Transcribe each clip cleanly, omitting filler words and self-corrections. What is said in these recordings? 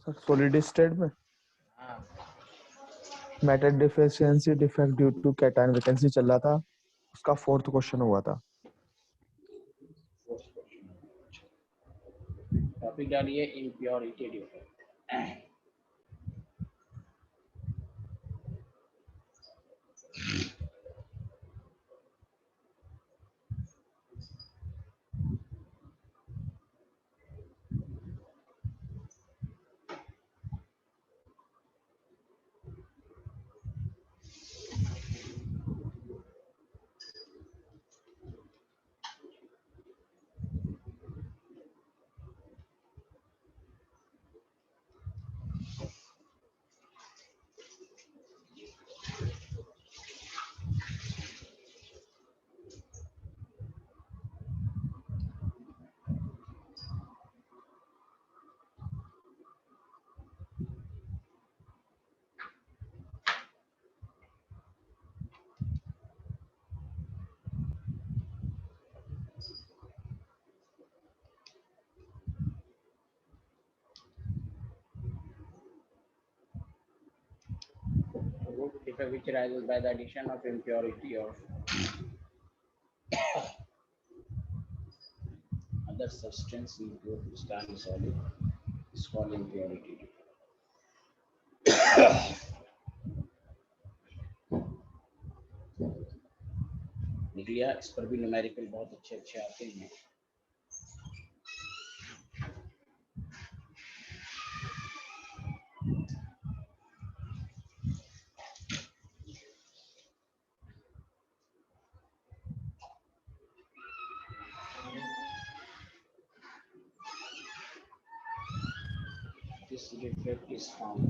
Sir solid state में हाँ, metal deficiency defect due to cation vacancy चल रहा था, उसका 4th क्वेश्चन हुआ था। टॉपिक डालिए impurity defect. Root defect which arises by the addition of impurity of other substance into a crystalline solid is called impurity defect. लिख लिया, इस पर भी न्यूमेरिकल बहुत अच्छे अच्छे आते हैं। This defect is found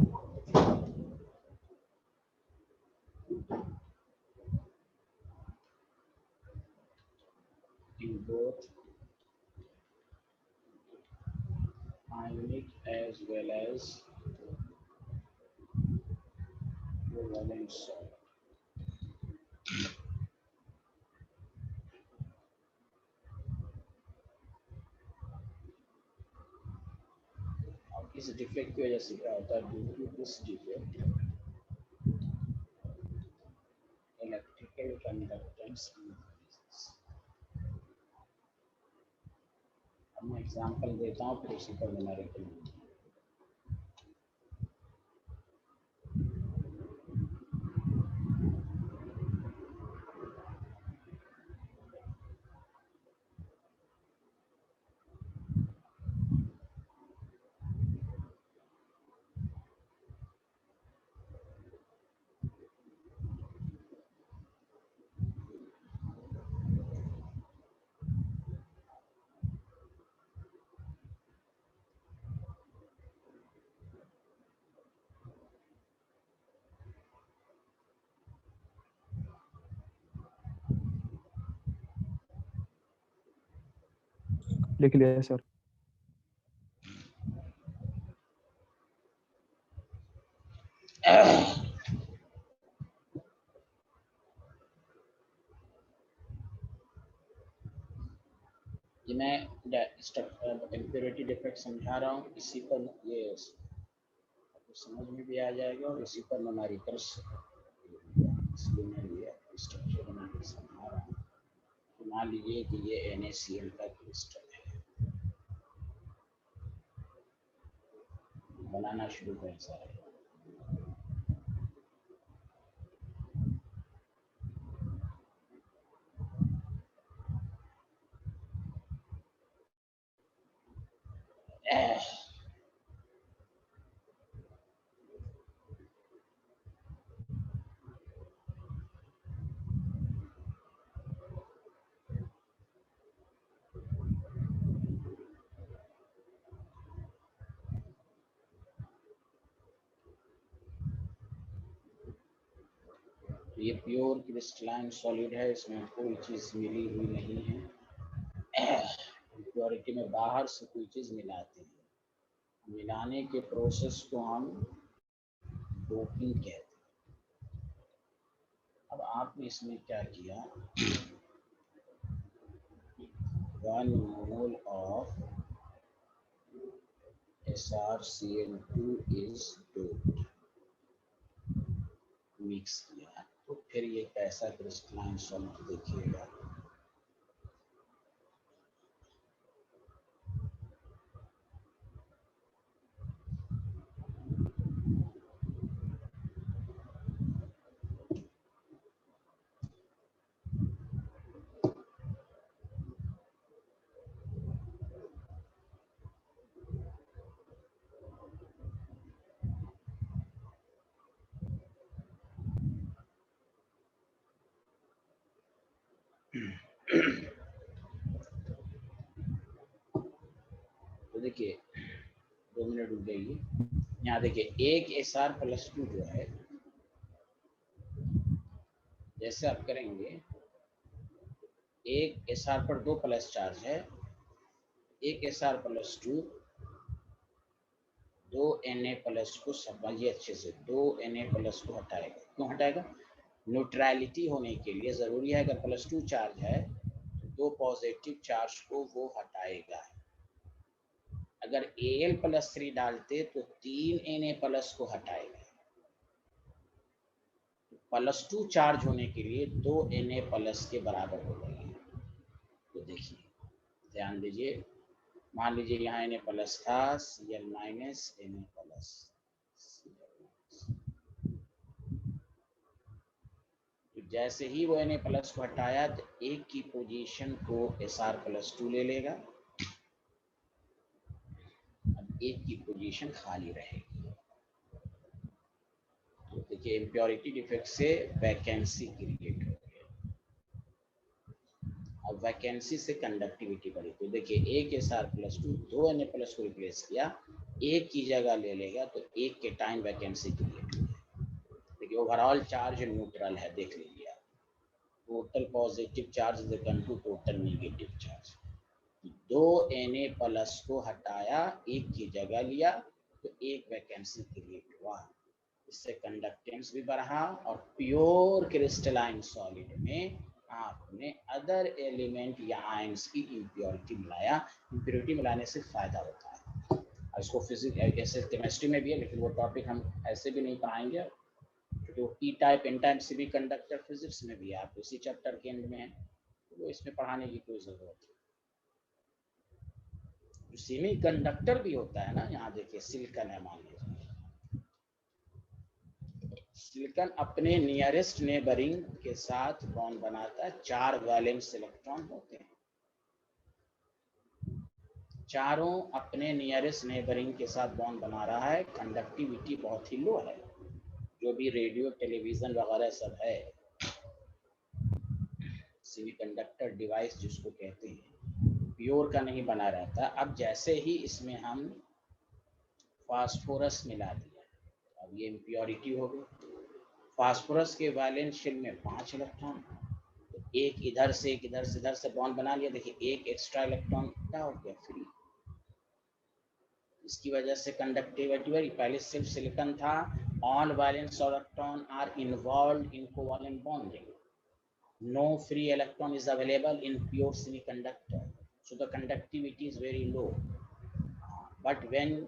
in both ionic as well as covalent salt. इस डिफेक्ट की वजह से क्या होता है, due to this defect electrical conductance increases. अब मैं एग्जांपल देता हूँ, फिर उसी पर न्यूमेरिकल। लिख लिया सर। ये मैं इम्प्योरिटी डिफेक्ट समझा रहा हूँ, इसी पर ये आपको समझ में भी आ जाएगा और इसी पर न्यूमेरिकल्स, इसलिए मैं ये स्ट्रक्चर बना के समझा रहा हूँ। तो मान लीजिए कि ये NaCl का क्रिस्टल है, बनाना शुरू कैसा है। ये प्योर क्रिस्टलाइन सॉलिड है, इसमें कोई चीज़ मिली हुई नहीं है। प्योरिटी में बाहर से कोई चीज़ मिलाते हैं, मिलाने के प्रोसेस को हम डोपिंग कहते हैं। अब आपने इसमें क्या किया, 1 mole of SrCN2 is doped, mix किया तो फिर ये कैसा क्रिस्टलाइन सॉल्ट देखिएगा। तो देखिए 2 मिनट रुक जाइए। यहाँ देखिए एक Sr+2 जो है, जैसे आप करेंगे एक Sr पर 2 प्लस चार्ज है, एक Sr+2 2 Na+ को समझिए अच्छे से, 2 Na+ को हटाएगा। क्यों हटाएगा? न्यूट्रलिटी होने के लिए जरूरी है, अगर +2 चार्ज है तो 2 पॉजिटिव चार्ज को वो हटाएगा। अगर Al+3 डालते तो 3 Na+ को हटाएगा। +2 चार्ज होने के लिए 2 Na+ के बराबर हो जाएगी। तो देखिए ध्यान दीजिए, मान लीजिए यहाँ Na+ था, Cl- Na+, तो जैसे ही वो Na+ को हटाया तो एक की पोजीशन को Sr+2 ले लेगा, अब एक की पोजीशन खाली रहेगी। तो देखिए इम्प्योरिटी डिफेक्ट से वैकेंसी क्रिएट हो गई। अब वैकेंसी से कंडक्टिविटी बढ़ी, तो देखिए एक Sr+2 2 Na+ को रिप्लेस किया, एक की जगह ले लेगा तो एक के टाइम वैकेंसी क्रिएट हो गई। देखिए ओवरऑल चार्ज न्यूट्रल है, देख लीजिए आप, total positive charge is equal to total negative charge. 2 Na+ को हटाया, एक की जगह लिया तो एक वैकेंसी क्रिएट हुआ। इससे कंडक्टेंस भी बढ़ा और प्योर क्रिस्टलाइन सॉलिड में आपने अदर एलिमेंट या आयंस की इम्प्योरिटी मिलाया। इम्प्योरिटी मिलाने से फायदा होता है, और इसको फिजिक्स ऐसे केमिस्ट्री में भी है, लेकिन वो टॉपिक हम ऐसे भी नहीं पढ़ाएंगे क्योंकि वो पी टाइप एन टाइप से भी कंडक्टर फिजिक्स में भी है, आप इसी चैप्टर के एंड में है, तो वो इसमें पढ़ाने की कोई जरूरत नहीं। सेमी कंडक्टर भी होता है ना, यहाँ देखिए सिलिकॉन है, मान लीजिए सिलिकॉन अपने नियरेस्ट नेबरिंग के साथ बॉन्ड बनाता है, 4 वैलेंस इलेक्ट्रॉन होते हैं, चारों अपने नियरेस्ट नेबरिंग के साथ बॉन्ड बना रहा है, कंडक्टिविटी बहुत ही लो है। जो भी रेडियो टेलीविजन वगैरह सब है, सेमीकंडक्टर डिवाइस जिसको कहते हैं, प्योर का नहीं बना रहता। अब जैसे ही इसमें हम फास्फोरस मिला दिया, अब ये इम्प्योरिटी हो गई। फास्फोरस के वैलेंस शेल में 5 इलेक्ट्रॉन, तो एक इधर से एक इधर से बॉन्ड बना लिया, देखिए एक एक्स्ट्रा इलेक्ट्रॉन क्या हो गया, फ्री। इसकी वजह से कंडक्टिविटी बढ़ी। पहले सिर्फ सिलिकॉन था, all valence electron are involved in covalent bonding, no free electron is available in pure semiconductor, so the conductivity is very low. But when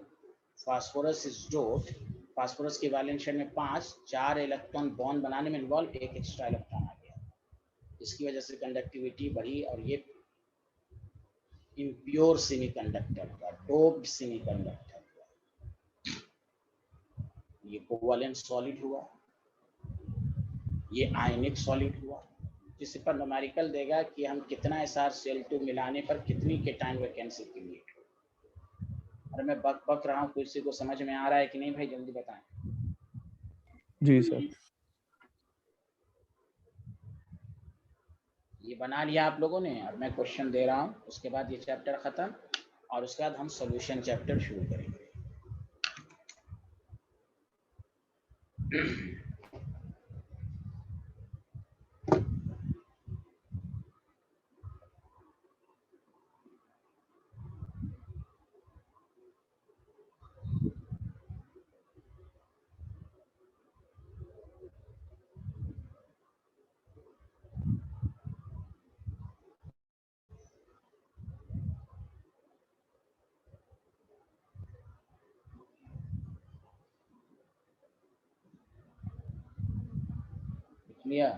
phosphorus is doped, phosphorus के valence shell में 4 electron bond बनाने में involve, एक extra electron आ गया, इसकी वजह से conductivity बढ़ी, और ये इम्प्योर सेमीकंडक्टर हुआ, डोप्ड सेमीकंडक्टर हुआ, ये कोवैलेंट सॉलिड हुआ, ये आयनिक सॉलिड हुआ, जिस पर न्यूमेरिकल देगा कि हम कितना SrCl2 मिलाने पर कितनी केटाइन वैकेंसी क्रिएट हो। अरे मैं बक रहा हूँ, किसी को समझ में आ रहा है कि नहीं भाई, जल्दी बताएं। जी सर। ये बना लिया आप लोगों ने, और मैं क्वेश्चन दे रहा हूँ, उसके बाद ये चैप्टर खत्म, और उसके बाद हम सॉल्यूशन चैप्टर शुरू करेंगे। लिया?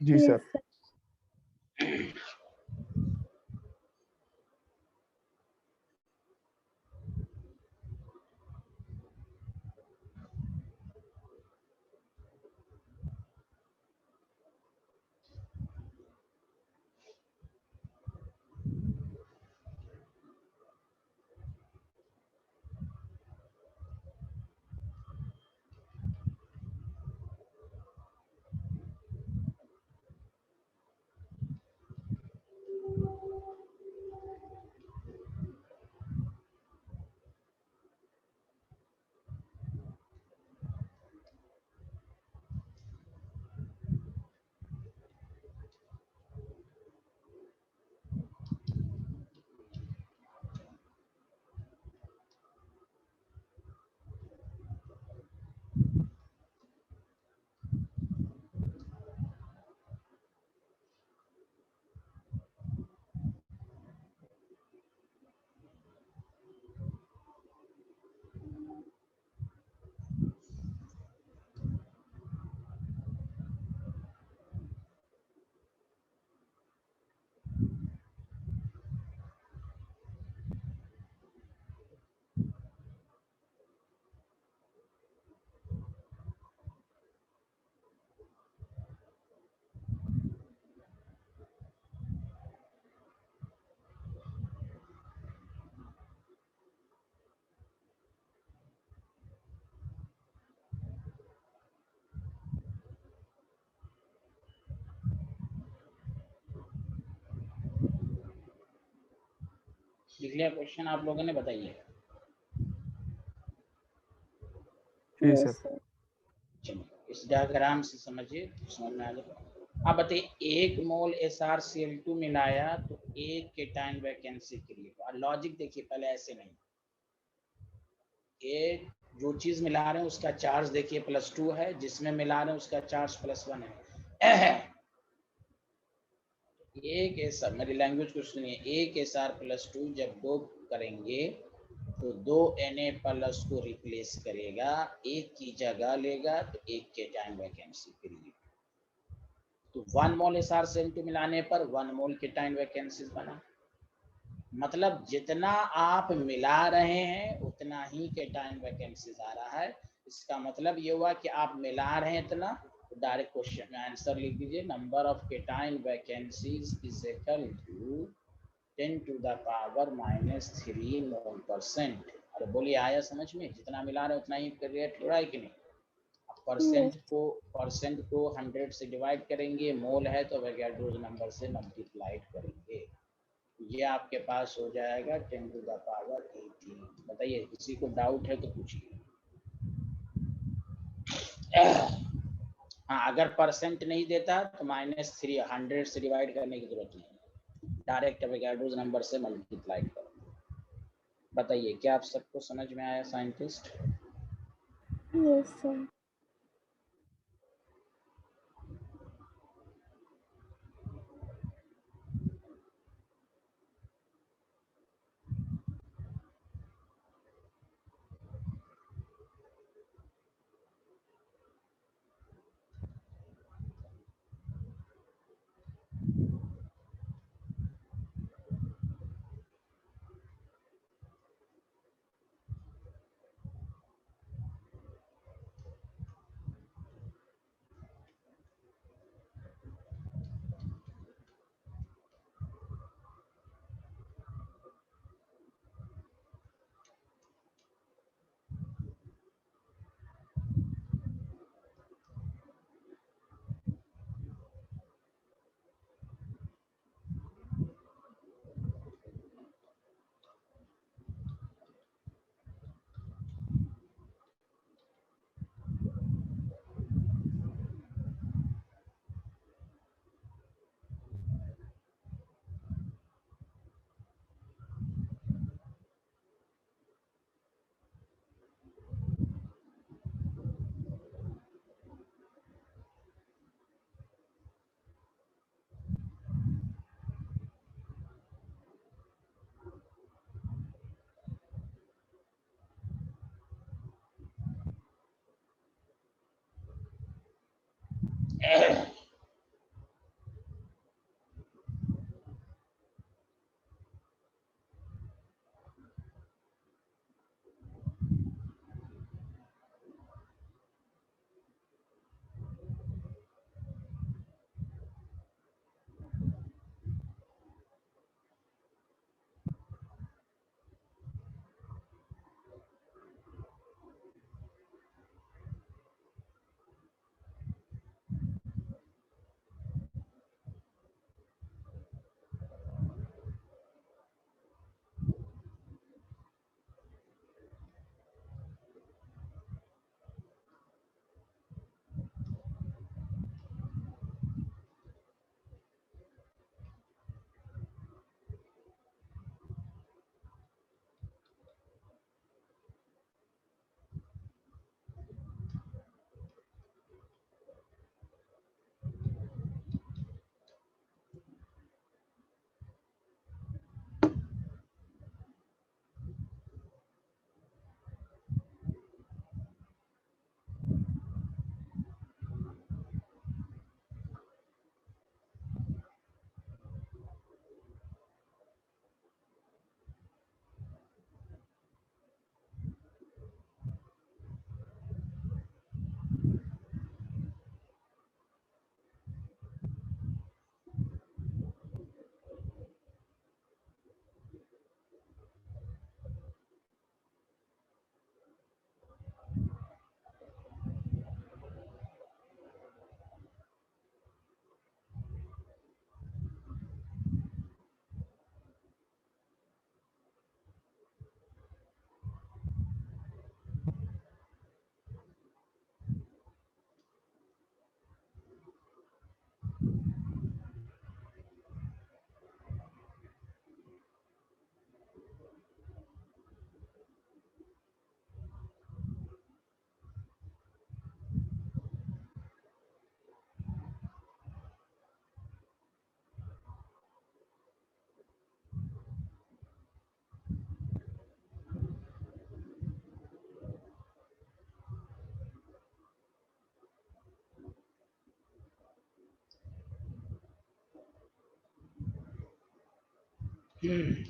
जी Yes, सर। sir. लिख लिया क्वेश्चन आप लोगों ने? बताइए। जी Yes, सर। sir. चलिए इस डायग्राम से समझिए, समझ में आ जाएगा। अब बताइए 1 मोल SrCl2 मिलाया तो 1 केटाइन वैकेंसी क्रिएट। और लॉजिक देखिए, पहले ऐसे नहीं, एक जो चीज मिला रहे हैं उसका चार्ज देखिए +2 है, जिसमें मिला रहे हैं उसका चार्ज +1 है। एक ऐसा, मेरी लैंग्वेज को सुनिए, एक Sr+2 जब 2 करेंगे तो 2 Na+ को रिप्लेस करेगा, एक की जगह लेगा तो एक केटाइन वैकेंसी क्रिएट। तो 1 मोल SrCl2 मिलाने पर 1 मोल केटाइन वैकेंसी बना। मतलब जितना आप मिला रहे हैं उतना ही केटाइन वैकेंसीज आ रहा है। इसका मतलब ये हुआ कि आप मिला रहे हैं इतना, तो डायरेक्ट क्वेश्चन में आंसर लिख दीजिए, number of cation vacancies is equal to 10⁻³ मोल%। अरे बोलिए, आया समझ में? जितना मिला रहे उतना ही क्रिएट हो रहा है कि नहीं? अब Yes. परसेंट को 100 से डिवाइड करेंगे, मोल है तो एवोगाड्रो नंबर से मल्टीप्लाइड करेंगे, ये आपके पास हो जाएगा 10⁻18। बताइए, किसी को डाउट है तो पूछिए। हाँ, अगर परसेंट नहीं देता तो -3 100 से डिवाइड करने की जरूरत नहीं, डायरेक्ट एवोगाड्रो नंबर से मल्टीप्लाई करो। बताइए, क्या आप सबको समझ में आया साइंटिस्ट? Yes, sir.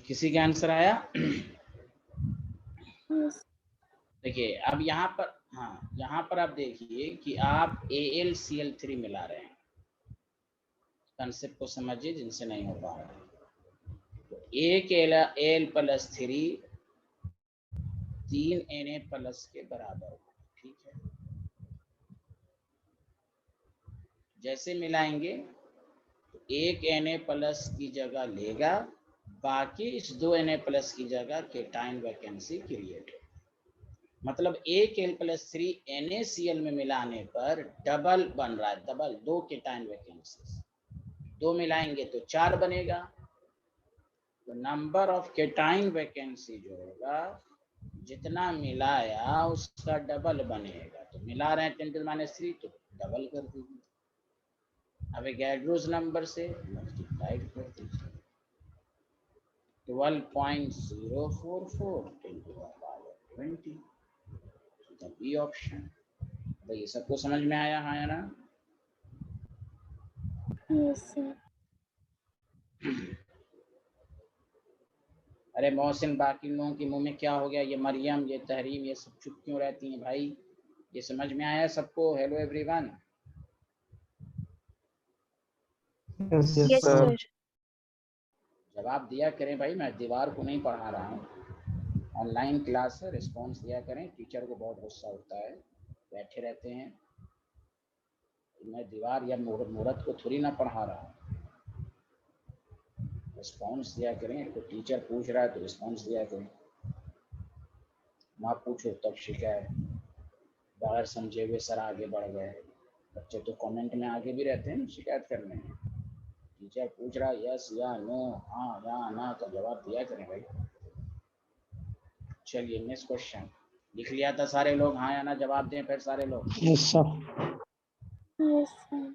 किसी का आंसर आया? Yes. देखिए अब यहाँ पर, हाँ यहाँ पर आप देखिए कि आप AlCl3 मिला रहे हैं। कंसेप्ट को समझिए जिनसे नहीं हो पा रहा है। तो एक Al प्लस 3 3 Na प्लस के बराबर होगा, ठीक है। जैसे मिलाएंगे तो एक Na प्लस की जगह लेगा, बाकी इस 2 Na प्लस की जगह केटाइन वैकेंसी क्रिएट होगी। मतलब एक Al प्लस 3 NaCl में मिलाने पर डबल बन रहा है, डबल, 2 केटाइन वैकेंसी, 2 मिलाएंगे तो 4 बनेगा। तो नंबर ऑफ केटाइन वैकेंसी जो होगा, जितना मिलाया उसका डबल बनेगा। तो मिला रहे हैं 10⁻³ तो डबल कर दीजिए। अब गैड्रोस नंबर से मल्टीप्लाइड कर दीजिए, 12.044 × 10⁻20। B option. ये सबको समझ में आया? हाँ या ना? Yes, sir. अरे मोहसिन, बाकी लोगों के मुंह में क्या हो गया? ये मरियम, ये तहरीम, ये सब चुप क्यों रहती हैं भाई? ये समझ में आया सबको? Hello everyone. Yes, Yes, sir. sir. जवाब दिया करें भाई, मैं दीवार को नहीं पढ़ा रहा हूँ, ऑनलाइन क्लास है, रिस्पॉन्स दिया करें। टीचर को बहुत गुस्सा होता है, बैठे रहते हैं। मैं दीवार या मूर्त को थोड़ी ना पढ़ा रहा हूँ। रिस्पॉन्स दिया करें। तो टीचर पूछ रहा है तो रिस्पॉन्स दिया करें, ना पूछो तब शिकायत। बगैर समझे हुए सर आगे बढ़ गए। बच्चे तो कमेंट में आगे भी रहते हैं शिकायत करने में। टीचर पूछ रहा है यस या नो, हाँ या ना, तो जवाब दिया करें भाई। चलिए नेक्स्ट क्वेश्चन। लिख लिया था सारे लोग? हाँ या ना जवाब दें फिर सारे लोग। Yes, sir. Yes, sir.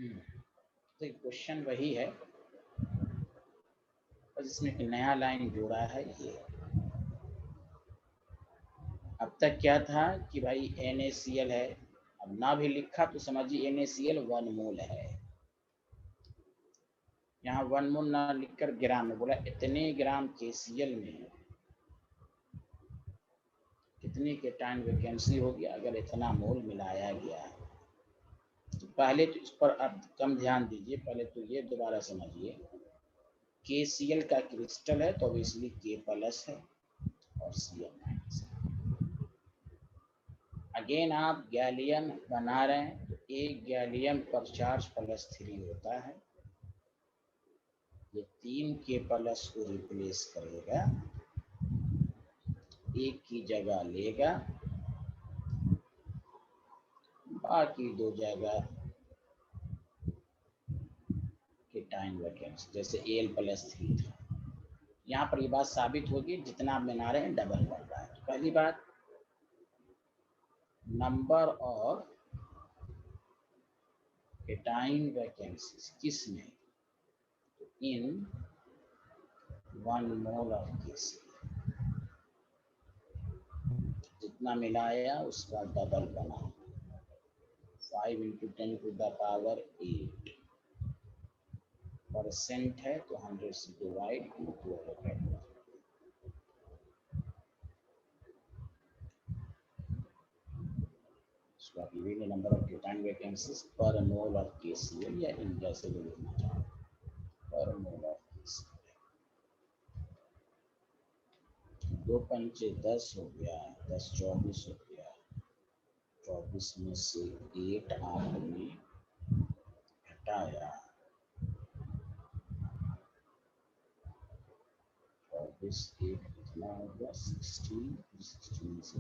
तो क्वेश्चन वही है, बस इसमें एक नया लाइन जोड़ा है ये। अब तक क्या था कि भाई NaCl है, अब ना भी लिखा तो समझिए NaCl 1 मोल है। यहाँ 1 मोल ना लिखकर ग्राम में बोला, इतने ग्राम KCl में कितनी केटाइन वैकेंसी होगी अगर इतना मोल मिलाया गया। तो पहले तो इस पर आप कम ध्यान दीजिए, पहले तो ये दोबारा समझिए, KCl का क्रिस्टल है तो ऑब्वियसली K+ है और Cl- है। अगेन आप गैलियम बना रहे हैं तो एक गैलियम पर चार्ज +3 होता है, ये 3 K+ को रिप्लेस करेगा, एक की जगह लेगा, बाकी 2 जगह केटाइन वैकेंसी, जैसे Al+3 था। यहाँ पर ये बात साबित होगी, जितना आप बना रहे हैं डबल बढ़ रहा है। पहली बात, नंबर ऑफ केटाइन वैकेंसीज किस में, इन 1 मोल ऑफ KCl, जितना मिलाया उसका डबल बना, 5 × 10⁸ परसेंट है तो 100 से डिवाइड टू 100। So आप given number of cation vacancies पर मोल ऑफ KCl, या इन जैसे भी लिखना चाहो, पर मोल ऑफ KCl। 2 पंचे 10 हो गया, 10 24 हो गया, 24 में से 8 आपने हटाया, 24 8 कितना हो गया 16, 16 से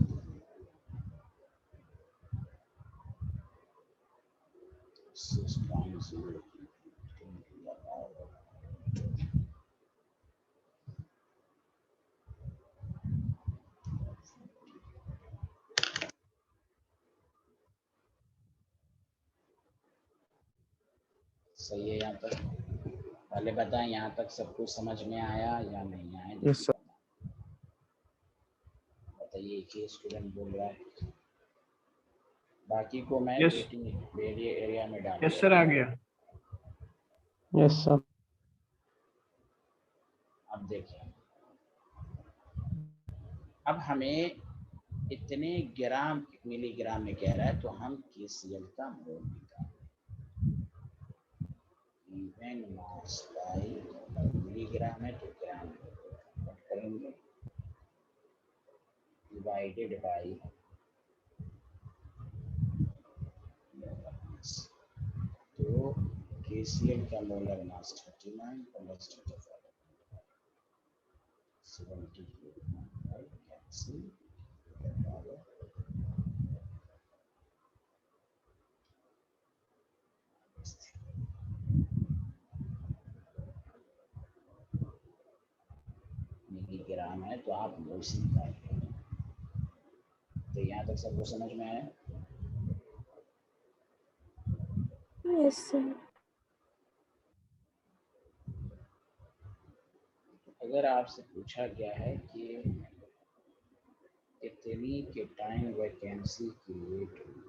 6.0 सही है। यहाँ तक पहले बताएं, यहाँ तक सब कुछ समझ में आया या नहीं आया? Yes sir. बताइए, एक ही स्टूडेंट बोल रहा है, बाकी को मैं यस वेटिंग एरिया में डाल यस सर, आ गया। Yes sir. अब देखिए, अब हमें इतने ग्राम मिलीग्राम में कह रहा है, तो हम KCl का मोल निकालें, इवन मास बाई मिलीग्राम है तो ग्राम कट करेंगे, डिवाइडेड बाई तो KCl का मोलर मास 39 + 35 मिलीग्राम है तो आप मोल से निकालिए। तो यहाँ तक सबको समझ में आया? Yes, sir. अगर आपसे पूछा गया है कि कितनी केटाइन वैकेंसी क्रिएट हुई,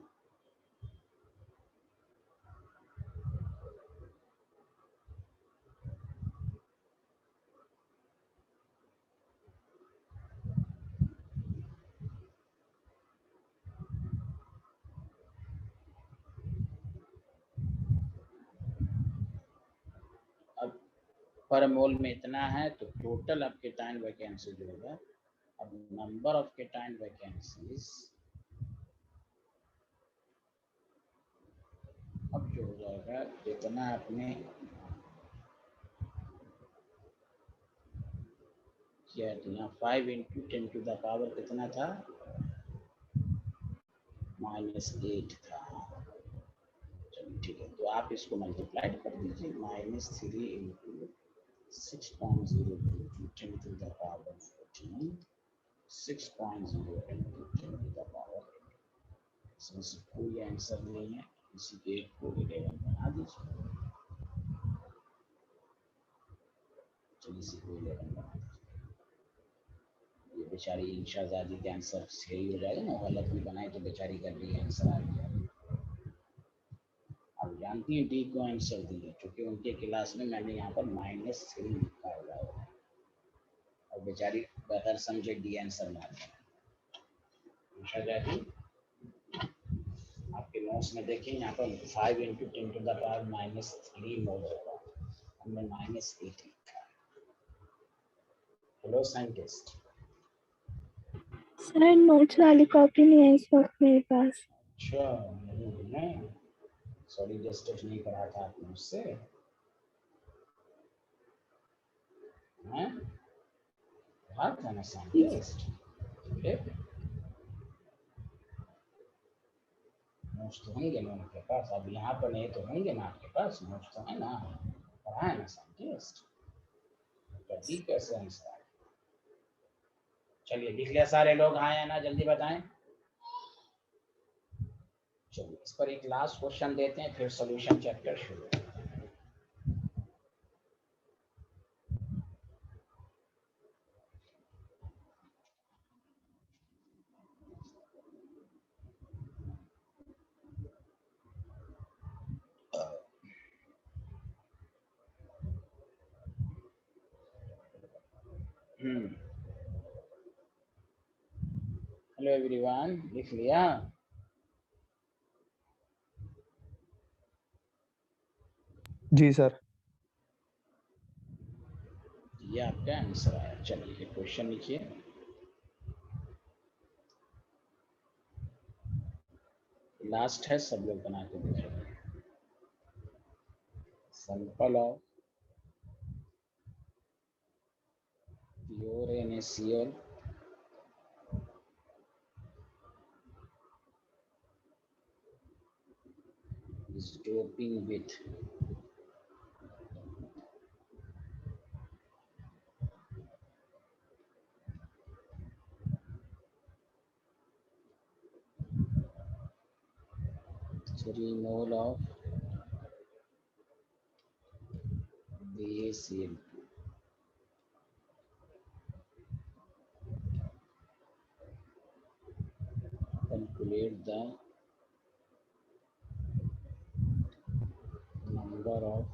अब पर मोल में इतना है तो टोटल अब केटाइन वैकेंसी जो होगा, अब नंबर ऑफ केटाइन वैकेंसीज अब जो हो जाएगा, जितना आपने किया तो यहाँ 5 × 10⁻⁴ कितना था, -8 था। चलिए ठीक है, तो आप इसको मल्टीप्लाइड कर दीजिए, -3 × 6.02 × 10⁻14, 6.0 × 10⁻8। इसमें से कोई आंसर नहीं है, इसी के 8 को 11 बना दीजिए। चलिए इसी को 11 बना दीजिए। ये बेचारी इंशाजादी के आंसर सही हो जाएगा ना, गलत भी बनाए तो बेचारी का डी आंसर आ गया। अब जानती हैं डी को आंसर दिए, क्योंकि उनके क्लास में मैंने यहाँ पर -3 लिखा हुआ है और बेचारी बगैर समझे डी आंसर मार दिया। इंशाजादी आपके नोट्स में देखें, यहाँ पर 5 × 10⁻³ मोल होगा, हमने -8 लिखा है। Hello scientist. सर नोट्स वाली कॉपी नहीं है इस वक्त मेरे पास। अच्छा, नहीं सॉरी, डिस्कस नहीं करा था आपने मुझसे हैं? कहा था ना साइंटिस्ट। नोट्स तो होंगे ना उनके पास, अब यहाँ पर नहीं तो होंगे ना आपके पास, नोट्स तो है ना, पढ़ा है ना साइंटिस्ट। जल्दी कैसे आंसर आए? चलिए लिख लिया सारे लोग, हाँ या ना जल्दी बताएं। चलिए इस पर एक लास्ट क्वेश्चन देते हैं, फिर सॉल्यूशन चैप्टर शुरू। हेलो एवरीवन, लिख लिया? जी सर। ये आपका आंसर आया। चलिए क्वेश्चन लिखिए। लास्ट है, सब लोग बना के देखिए। Sample of pure NaCl is doping with three mole of BaCl2. Calculate the number of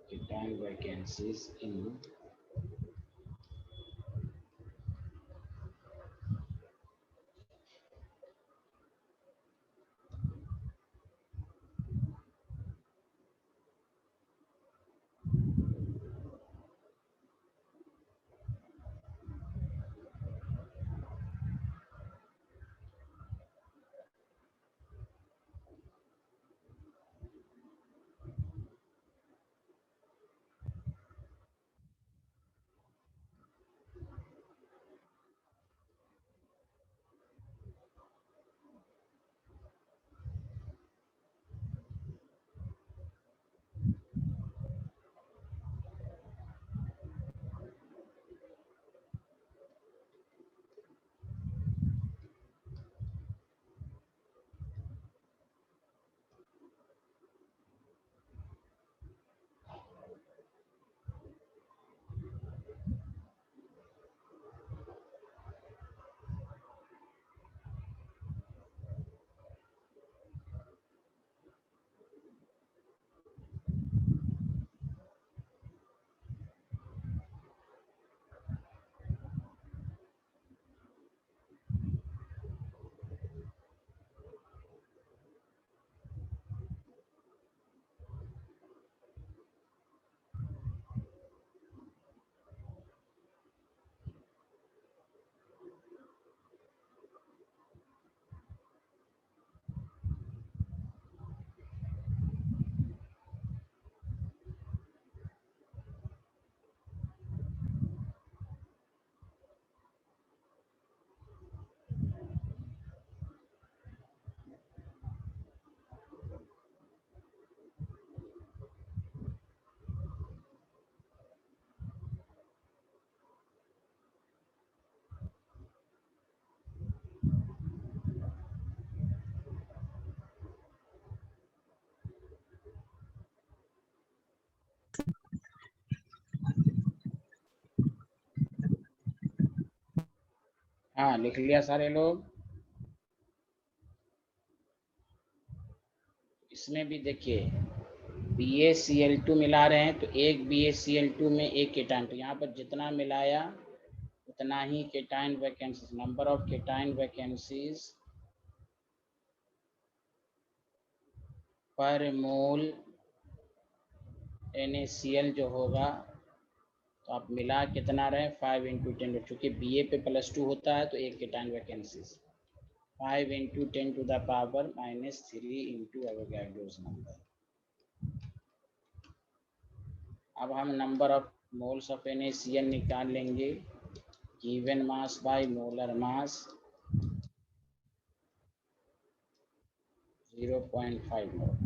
cation vacancies in हाँ लिख लिया सारे लोग। इसमें भी देखिए BaCl2 मिला रहे हैं तो एक BaCl2 में एक केटाइन, तो यहाँ पर जितना मिलाया उतना ही cation vacancies, number of cation vacancies पर मोल NaCl जो होगा, तो आप मिला कितना रहे 5 × 10, चूँकि Ba पे +2 होता है तो एक केटाइन वैकेंसीज 5 × 10⁻³ × एवोगैड्रोस नंबर। अब हम number of moles of NaCl निकाल लेंगे, given mass by molar mass 0.5 मोल।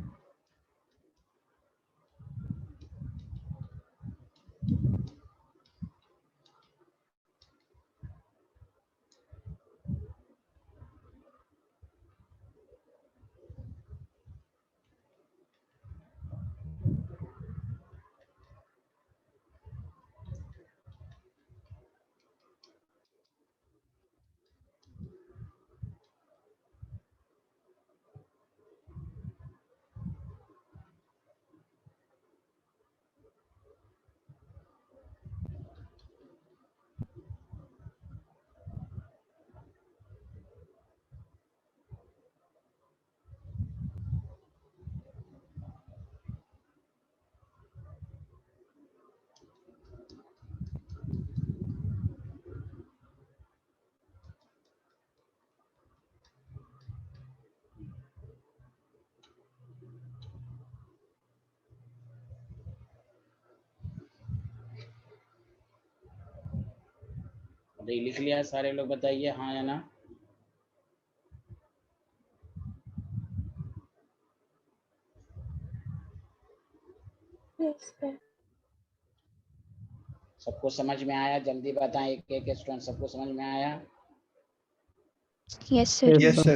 लिख लिया सारे लोग, बताइए हाँ या ना। Yes, sir. सबको समझ में आया? जल्दी बताएं, एक एक स्टूडेंट, सबको समझ में आया? Yes, sir. Yes, sir.